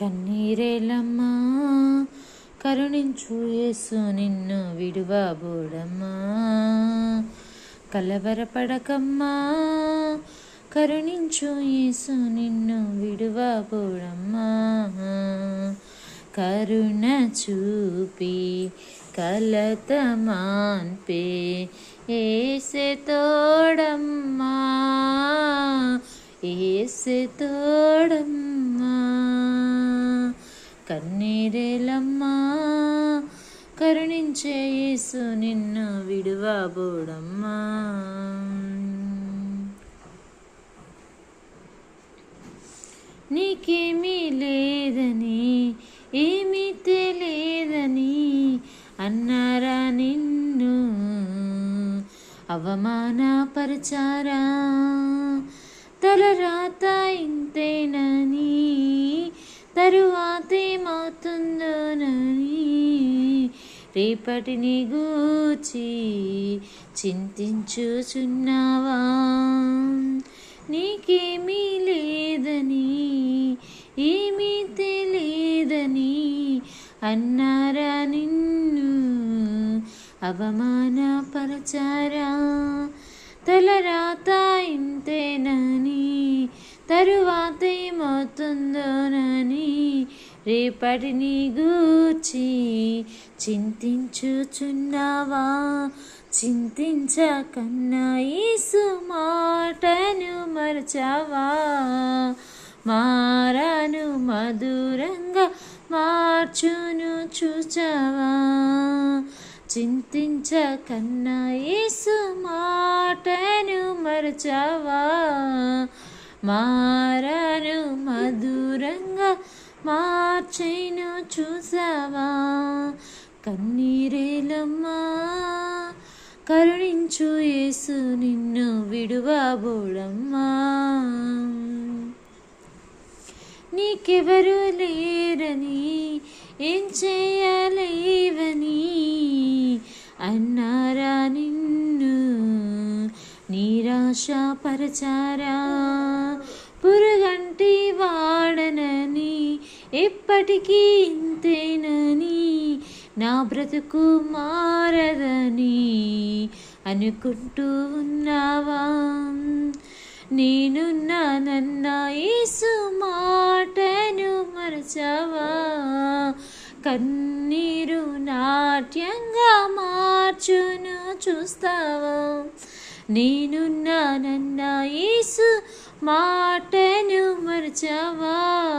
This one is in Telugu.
కన్నీరేలమ్మా కరుణించు యేసు నిన్ను విడువబోడమ్మా. కలవరపడకమ్మా కరుణించు యేసు నిన్ను విడువబోడమ్మా. కరుణ చూపి కలత మాన్పే యేసే తోడమ్మా, యేసే తోడమ్మా. కన్నీరేలమ్మా కరుణించే యేసు నిన్ను విడువబోడమ్మా. నీకేమీ లేదని ఏమీ తెలియదని అన్నారా నిన్ను అవమానపరచారా. తలరాత ఇంతేనని తరువాతేమవుతుందోనని రేపటిని గూర్చి చింతించుచున్నావా. నీకేమీ లేదని ఏమీ తెలియదని అన్నారా నిన్ను అవమానపరచారా. తలరాత ఇంతేనని తరువాతేమవుతుందోనని రేపటిని గూర్చి చింతించుచున్నావా. చింతించకన్నా యేసు మాటను మరచావా. మారాను మధురంగా మార్చును చూచావా. చింతించకన్నా యేసు మాటను మరచావా. మారాను మధురంగా మార్చేను చూసావా. కన్నీరేలమ్మా కరుణించు యేసు నిన్ను విడువబోడమ్మా. నీకెవరు లేరని ఏం చేయలేవని అన్నారా నిన్ను నిరాశపరచారా. పురుగంటి వాడనని ఎప్పటికీ ఇంతేనని నా బ్రతుకు మారదని అనుకుంటూ ఉన్నావా. నేనున్నానన్న యేసు మాటను మరచావా. కన్నీరు నాట్యంగా మార్చును చూస్తావా. నేనున్నానన్న యేసు మాటను మరచావా.